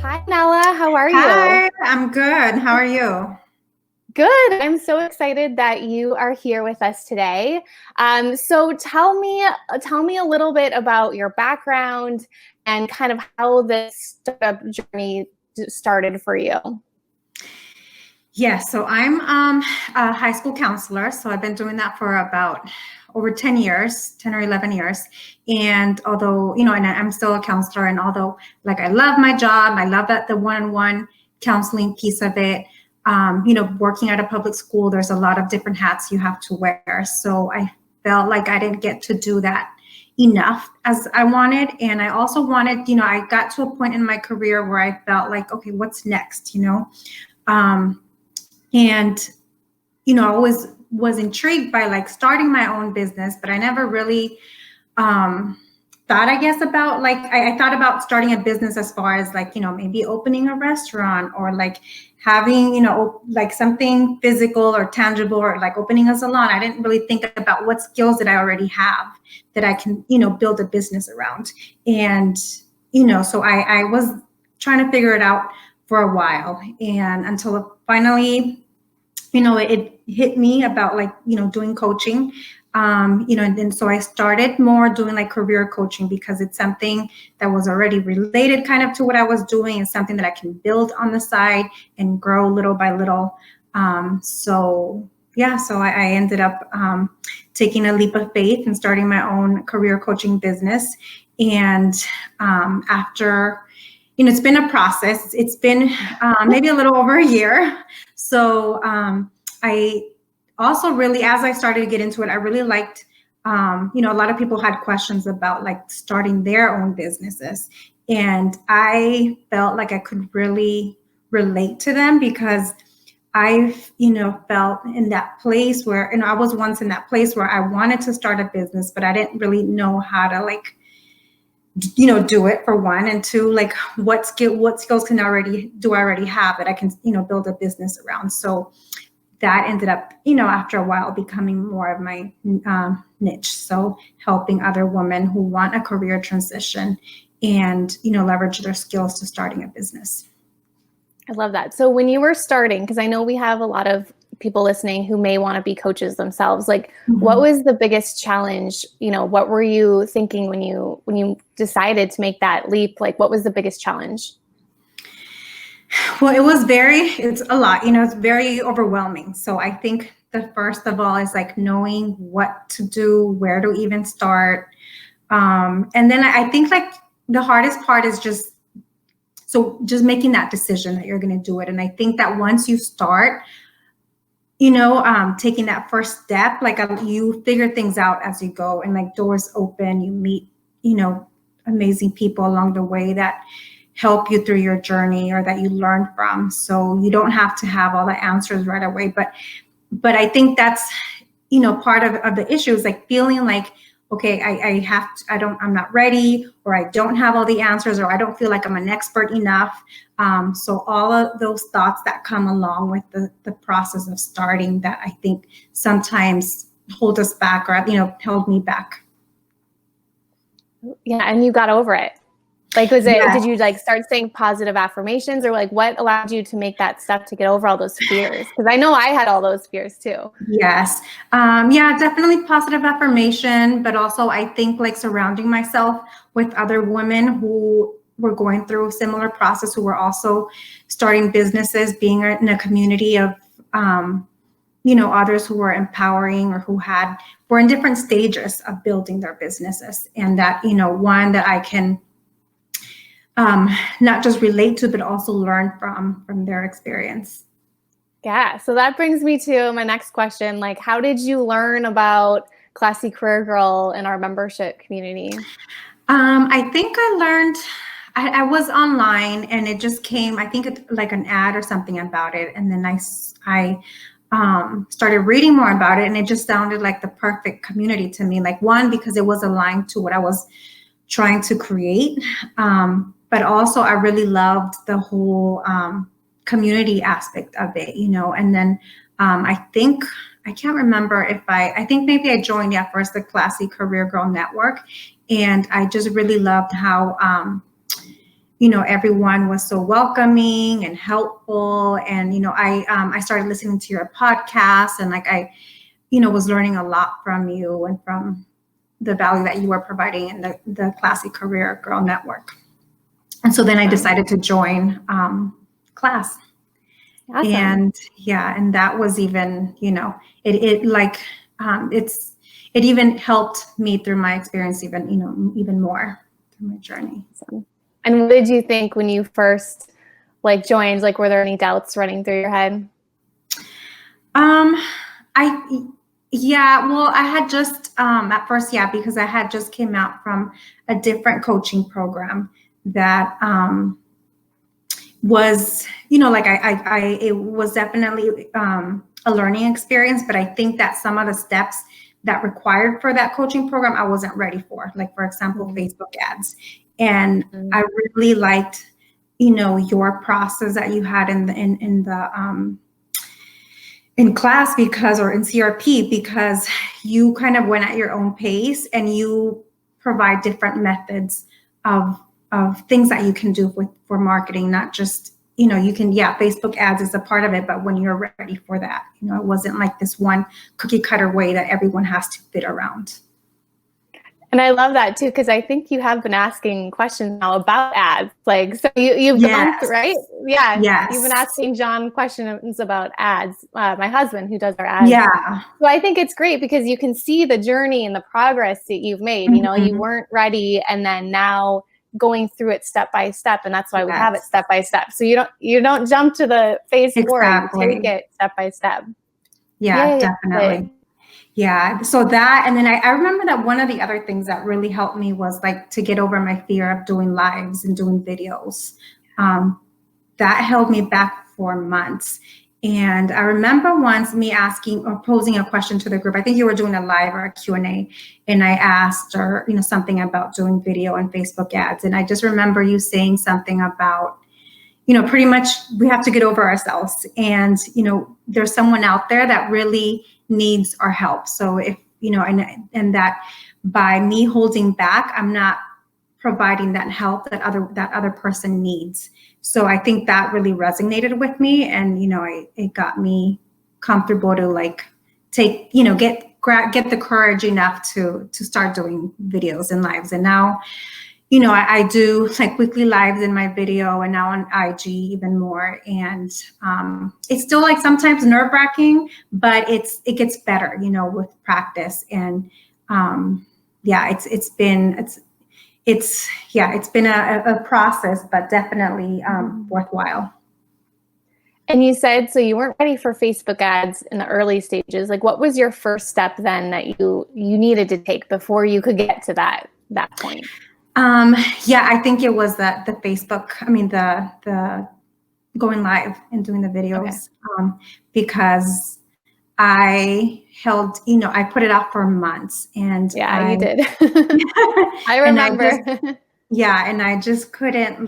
Hi, Nella. How are you? Hi, I'm good. How are you? Good. I'm so excited that you are here with us today. So tell me a little bit about your background and kind of how this startup journey started for you. Yes, so I'm a high school counselor. So I've been doing that for about over 10 years, 10 or 11 years. And although, and I'm still a counselor, and although like I love my job, I love that the one-on-one counseling piece of it. Working at a public school, there's a lot of different hats you have to wear. So I felt like I didn't get to do that enough as I wanted. And I also wanted, I got to a point in my career where I felt like, okay, what's next, Um, and I always was intrigued by like starting my own business, but I never really thought, I guess, about like I thought about starting a business as far as like, maybe opening a restaurant or like having, like something physical or tangible, or like opening a salon. I didn't really think about what skills that I already have that I can, build a business around. And, so I was trying to figure it out for a while, and until finally, it hit me about like, doing coaching. And then so I started more doing like career coaching because it's something that was already related kind of to what I was doing, and something that I can build on the side and grow little by little. So I ended up taking a leap of faith and starting my own career coaching business. And after, it's been a process. It's been maybe a little over a year. So I also really, as I started to get into it, I really liked, a lot of people had questions about like starting their own businesses. And I felt like I could really relate to them because I've, felt in that place where, I was once in that place where I wanted to start a business, but I didn't really know how to like, do it, for one, and two, like what skills I already have that I can, build a business around. So that ended up, after a while becoming more of my niche. So helping other women who want a career transition and, leverage their skills to starting a business. I love that. So when you were starting, because I know we have a lot of people listening who may want to be coaches themselves, like what was the biggest challenge? What were you thinking when you decided to make that leap? Like what was the biggest challenge? Well, it's a lot, it's very overwhelming. So I think the first of all is like knowing what to do, where to even start. And then I think like the hardest part is just making that decision that you're going to do it. And I think that once you start, taking that first step, like you figure things out as you go, and like doors open, you meet, amazing people along the way that help you through your journey or that you learn from. So you don't have to have all the answers right away. But I think that's, part of the issue is like feeling like, okay, I'm not ready, or I don't have all the answers, or I don't feel like I'm an expert enough. So all of those thoughts that come along with the process of starting, that I think sometimes hold us back, or, held me back. Yeah. And you got over it. Like, did you like start saying positive affirmations, or like what allowed you to make that step to get over all those fears? Because I know I had all those fears too. Yes. Yeah, definitely positive affirmation, but also I think like surrounding myself with other women who were going through a similar process, who were also starting businesses, being in a community of, others who were empowering, or who were in different stages of building their businesses. And that, one that I can not just relate to, but also learn from their experience. Yeah. So that brings me to my next question. Like, how did you learn about Classy Career Girl in our membership community? I think I learned, I was online, and it just came, I think like an ad or something about it. And then I started reading more about it, and it just sounded like the perfect community to me. Like, one, because it was aligned to what I was trying to create. But also I really loved the whole community aspect of it, and then I think, I can't remember if I think maybe I joined first the Classy Career Girl Network. And I just really loved how, everyone was so welcoming and helpful. And, I started listening to your podcast, and I was learning a lot from you and from the value that you were providing in the Classy Career Girl Network. And so then I decided to join class. Awesome. And that was even, it even helped me through my experience even more through my journey. Awesome. And what did you think when you first joined? Were there any doubts running through your head? I had just at first, because I had just came out from a different coaching program that was, it was definitely a learning experience, but I think that some of the steps that required for that coaching program, I wasn't ready for, for example, Facebook ads. And I really liked, your process that you had in class or in CRP, because you kind of went at your own pace and you provide different methods of things that you can do for marketing, not just, Facebook ads is a part of it, but when you're ready for that, it wasn't like this one cookie cutter way that everyone has to fit around. And I love that too, because I think you have been asking questions now about ads. So you've gone through, right? Yeah. Yes. You've been asking John questions about ads, my husband who does our ads. Yeah. So I think it's great because you can see the journey and the progress that you've made. You weren't ready, and then now going through it step by step, and that's why we have it step by step. So you don't jump to the phase 4, you take it step by step. Yeah, definitely. Yeah. So that, and then I remember that one of the other things that really helped me was to get over my fear of doing lives and doing videos. That held me back for months. And I remember once me asking or posing a question to the group. I think you were doing a live or a Q&A, and I asked her, something about doing video and Facebook ads. And I just remember you saying something about, pretty much we have to get over ourselves. And, there's someone out there that really needs our help. So if, and that by me holding back, I'm not providing that help that other person needs. So I think that really resonated with me, and it got me comfortable to take, get the courage enough to start doing videos and lives. And now, I do weekly lives in my video, and now on IG even more. And it's still sometimes nerve-wracking, but it gets better, with practice. And it's been a process, but definitely worthwhile. And you said, so you weren't ready for Facebook ads in the early stages. What was your first step then that you needed to take before you could get to that point? I think it was the Facebook, the going live and doing the videos, because I held, I put it out for months, and you did. I remember. And I just couldn't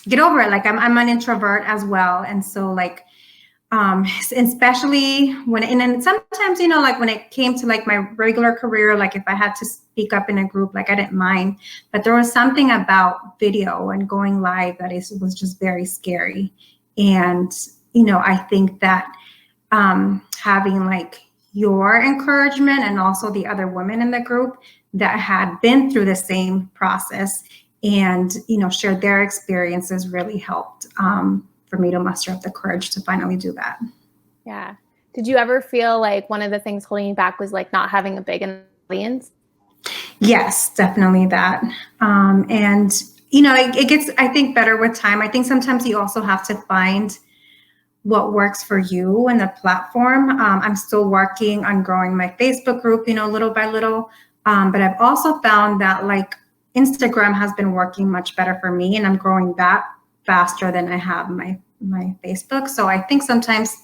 get over it. I'm an introvert as well. And so especially when, and sometimes, when it came to my regular career, if I had to speak up in a group, I didn't mind, but there was something about video and going live that was just very scary. And, I think that having your encouragement, and also the other women in the group that had been through the same process and, shared their experiences, really helped for me to muster up the courage to finally do that. Yeah. Did you ever feel one of the things holding you back was not having a big audience? Yes, definitely that. And, it gets, I think, better with time. I think sometimes you also have to find what works for you and the platform. I'm still working on growing my Facebook group, little by little. But I've also found that Instagram has been working much better for me, and I'm growing that faster than I have my Facebook. So I think sometimes,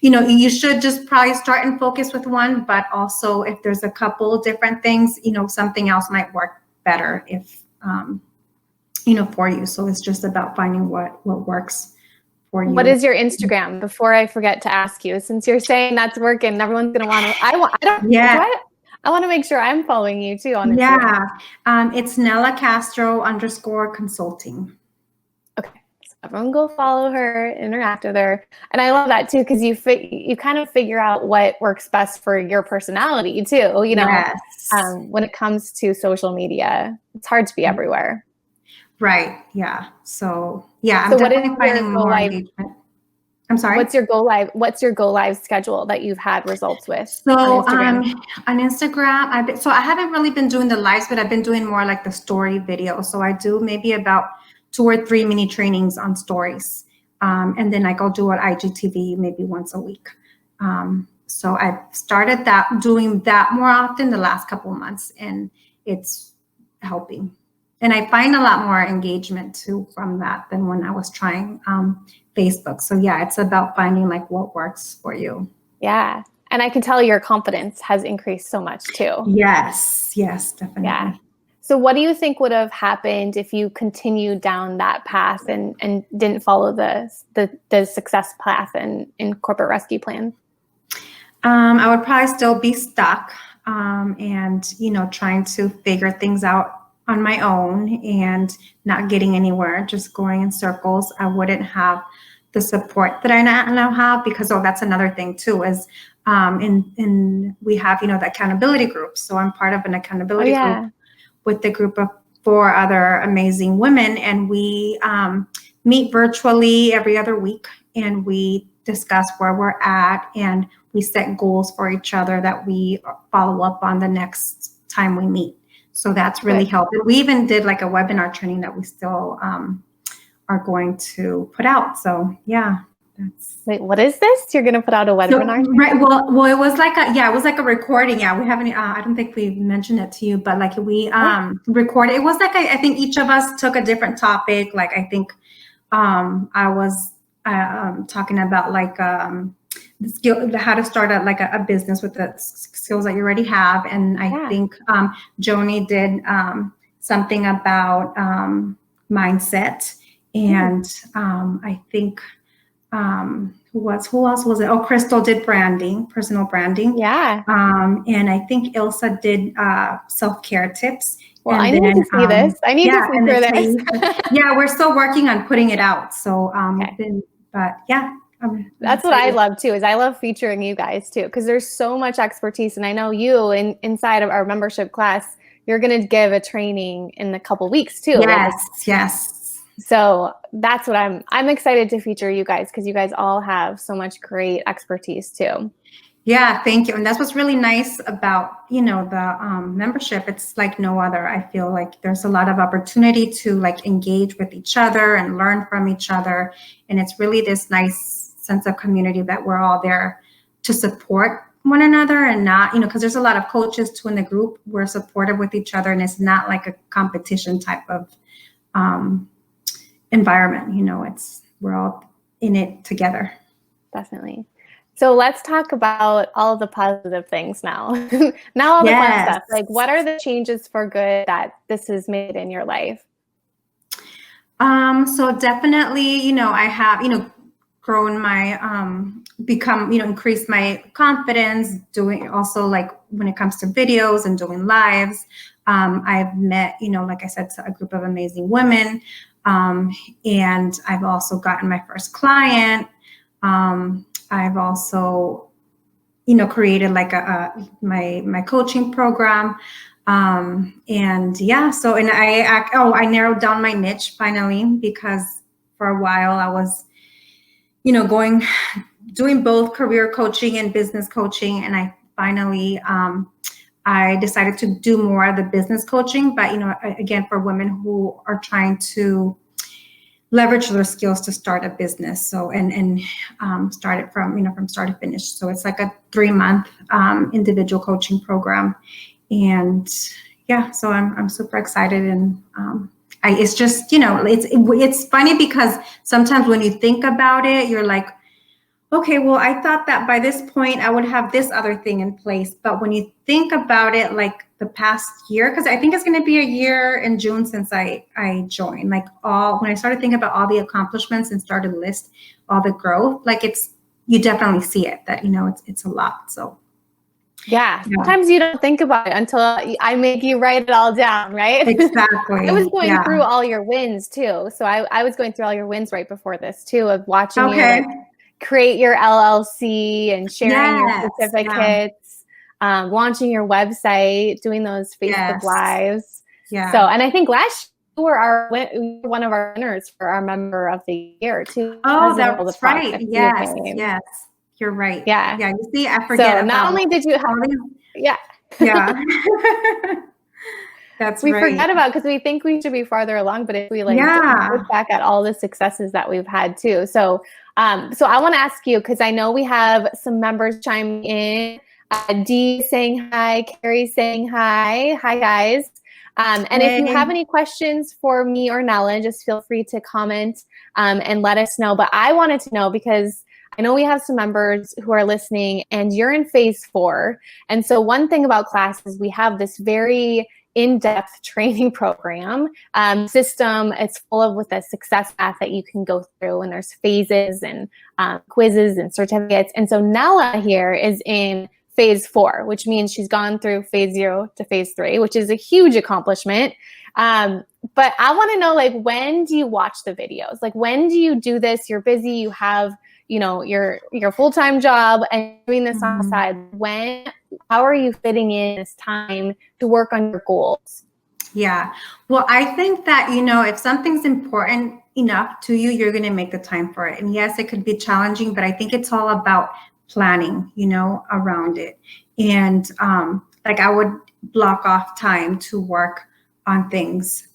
you should just probably start and focus with one, but also if there's a couple different things, something else might work better if, for you. So it's just about finding what works for you. What is your Instagram? Before I forget to ask you, since you're saying that's working, everyone's going to want to, I want to make sure I'm following you too on Instagram. Yeah. It's Nella Castro _consulting. Okay. So everyone go follow her, interact with her. And I love that too, because you kind of figure out what works best for your personality too, Yes. when it comes to social media. It's hard to be everywhere. Right. Yeah. So yeah, I'm So what is definitely finding more engagement. I'm sorry. What's your go live schedule that you've had results with So on Instagram? On Instagram, I haven't really been doing the lives, but I've been doing more like the story videos. So I do maybe about 2 or 3 mini trainings on stories. And then I'll do an IGTV maybe once a week. So I've started doing that more often the last couple of months, and it's helping. And I find a lot more engagement too from that than when I was trying Facebook. So yeah, it's about finding like what works for you. Yeah. And I can tell your confidence has increased so much too. Yes, definitely. Yeah. So what do you think would have happened if you continued down that path and didn't follow the success path in corporate rescue plan? I would probably still be stuck and, trying to figure things out on my own and not getting anywhere, just going in circles. I wouldn't have the support that I now have because, that's another thing too, is we have, the accountability group. So I'm part of an accountability group with the group of 4 other amazing women. And we meet virtually every other week and we discuss where we're at and we set goals for each other that we follow up on the next time we meet. So that's really helped. We even did like a webinar training that we still are going to put out. So yeah. Wait, what is this? You're going to put out a webinar? So, right. Well, it was like a recording. Yeah, we haven't. I don't think we mentioned it to you, but like we recorded. It was like I think each of us took a different topic. Like I think I was talking about like the skill, how to start a business with the skills that you already have, and I think Joni did something about mindset, and I think. Who else was it? Oh, Crystal did branding, personal branding. Yeah. And I think Ilsa did self-care tips. Well, I need to see this. I need to feature this. Yeah, we're still working on putting it out. So, but yeah. That's what I love too, is I love featuring you guys too, because there's so much expertise. And I know you inside of our membership class, you're going to give a training in a couple weeks too. Yes. So that's what I'm excited to feature you guys, because you guys all have so much great expertise too. Yeah, thank you. And that's what's really nice about, the membership. It's like no other. I feel like there's a lot of opportunity to like engage with each other and learn from each other. And it's really this nice sense of community that we're all there to support one another and not, because there's a lot of coaches too in the group. We're supportive with each other and it's not like a competition type of environment. We're all in it together. Definitely. So let's talk about all of the positive things now. Now all the fun stuff. Like, what are the changes for good that this has made in your life? So definitely, I have, grown my, increased my confidence doing also like when it comes to videos and doing lives. I've met, like I said, a group of amazing women. And I've also gotten my first client. I've also, created like my coaching program. And yeah, so, and I narrowed down my niche finally, because for a while I was, doing both career coaching and business coaching. And I finally, I decided to do more of the business coaching, but, again, for women who are trying to leverage their skills to start a business. So, and start it from start to finish. So it's like a 3-month individual coaching program. And yeah, so I'm super excited. And it's just, it's funny because sometimes when you think about it, you're like, okay, well, I thought that by this point I would have this other thing in place. But when you think about it, like the past year, because I think it's going to be a year in June since I joined, like when I started thinking about all the accomplishments and started to list all the growth, like you definitely see it that, it's a lot. So Yeah. Yeah, Sometimes you don't think about it until I make you write it all down, right? I was exactly. going Yeah. through all your wins too. So I was going through all your wins right before this too, of watching you Okay. like create your LLC and sharing your Yes. Yeah. certificates, launching your website, doing those Facebook Yes. Lives. So, Yeah. and I think last year you were one of our winners for our member of the year too, Oh, because of all the that's right. projects you've Yes. made. Yes. You're right. Yeah. Yeah. You see, I forget So not about only did you all these. yeah. Yeah. That's We right. forget about because we think we should be farther along, but if we like Yeah. look back at all the successes that we've had too. So so I want to ask you, because I know we have some members chiming in. Dee saying hi, Carrie saying hi. Hi guys. And if you Hey. have any questions for me or Nella, just feel free to comment and let us know. But I wanted to know because I know we have some members who are listening and you're in phase 4. And so one thing about class is we have this very in-depth training program system. It's full of with a success path that you can go through, and there's phases and quizzes and certificates. And so Nella here is in phase 4, which means she's gone through phase 0 to phase 3, which is a huge accomplishment. But I want to know, like, when do you watch the videos? Like, when do you do this? You're busy, you have, you know, your full-time job and doing this on the side. How are you fitting in this time to work on your goals? Yeah. Well, I think that, if something's important enough to you, you're going to make the time for it. And yes, it could be challenging, but I think it's all about planning, around it. And like I would block off time to work on things.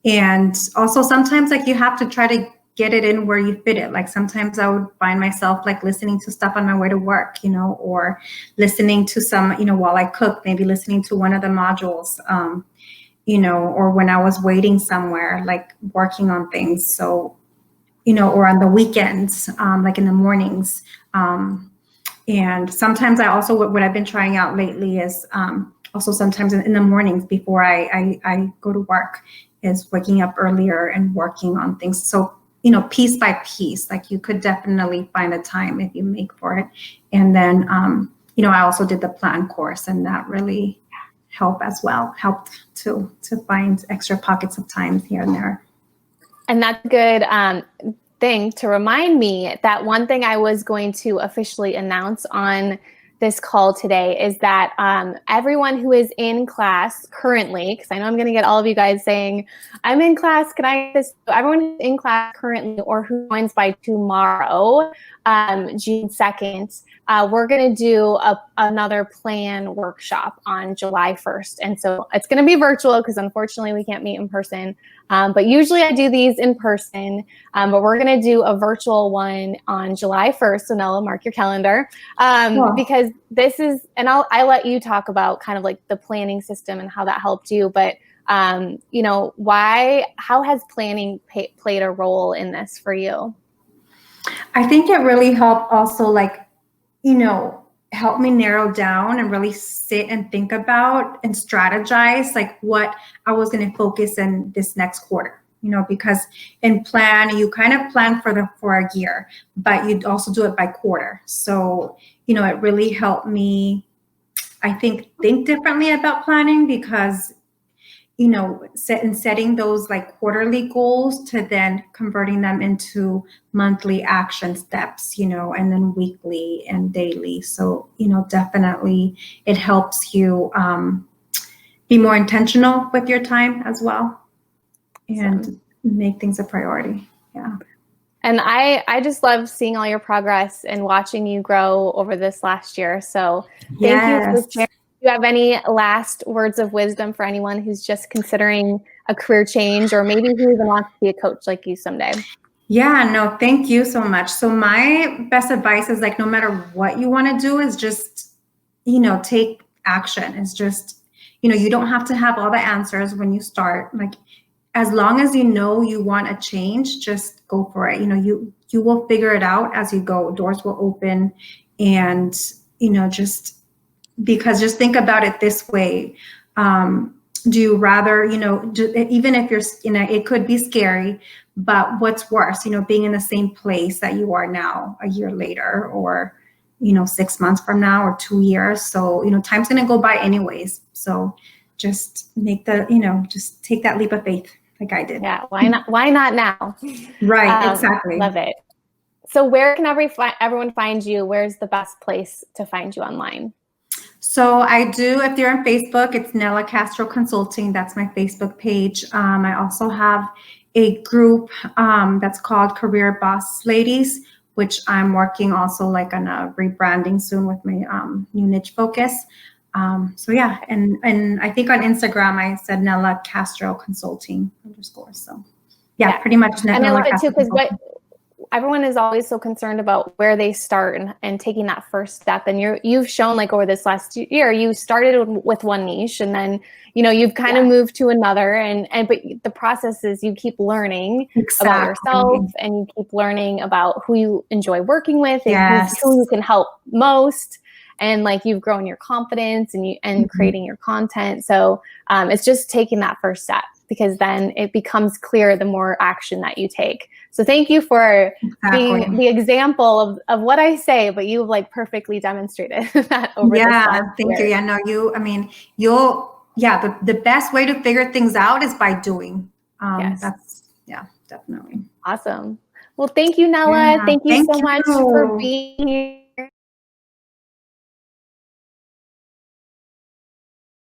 And also sometimes like you have to try to get it in where you fit it. Like sometimes I would find myself like listening to stuff on my way to work, or listening to some, while I cook, maybe listening to one of the modules, or when I was waiting somewhere, like working on things. So, or on the weekends, like in the mornings. And sometimes I also, what I've been trying out lately is also sometimes in the mornings before I go to work, is waking up earlier and working on things. So, piece by piece, like you could definitely find a time if you make for it. And then, I also did the plan course, and that really helped to find extra pockets of time here and there. And that's a good thing to remind me that one thing I was going to officially announce on this call today is that everyone who is in class currently, because I know I'm going to get all of you guys saying, I'm in class, can I get this? Everyone who's in class currently or who joins by tomorrow, June 2nd, we're going to do another plan workshop on July 1st. And so it's going to be virtual because unfortunately we can't meet in person. But usually I do these in person, but we're going to do a virtual one on July 1st. So Nella, mark your calendar, because this is, and I'll let you talk about kind of like the planning system and how that helped you. But, how has planning played a role in this for you? I think it really helped also, like, help me narrow down and really sit and think about and strategize like what I was going to focus in this next quarter, because in plan, you kind of plan for a year, but you also do it by quarter. So, it really helped me, I think differently about planning because, setting those like quarterly goals to then converting them into monthly action steps, and then weekly and daily. So, definitely it helps you be more intentional with your time as well and make things a priority. Yeah. And I just love seeing all your progress and watching you grow over this last year. So thank you for sharing. Do you have any last words of wisdom for anyone who's just considering a career change or maybe who even wants to be a coach like you someday? Yeah, no, thank you so much. So my best advice is like, no matter what you want to do is just, take action. It's just, you don't have to have all the answers when you start. Like, as long as you want a change, just go for it. You will figure it out as you go. Doors will open, and just think about it this way. Do you rather, even if you're, it could be scary, but what's worse, being in the same place that you are now a year later, or 6 months from now or 2 years. So, time's going to go by anyways. So just just take that leap of faith like I did. Yeah. Why not? Why not now? Right. Exactly. Love it. So where can everyone find you? Where's the best place to find you online? So I do, if you're on Facebook, it's Nella Castro Consulting. That's my Facebook page. I also have a group that's called Career Boss Ladies, which I'm working also like on a rebranding soon with my new niche focus. So yeah, and I think on Instagram I said Nella Castro Consulting _ So yeah, pretty much. And I love it too, because everyone is always so concerned about where they start and taking that first step. And you've shown, like, over this last year, you started with one niche, and then, you've kind of moved to another, but the process is you keep learning about yourself, and you keep learning about who you enjoy working with, and who you can help most. And like, you've grown your confidence and creating your content. So it's just taking that first step, because then it becomes clear the more action that you take. So thank you for being the example of what I say, but you've like perfectly demonstrated that over this last thank year. you. Yeah, no, the best way to figure things out is by doing. Definitely. Awesome. Well, thank you, Nella. Thank you so much for being here.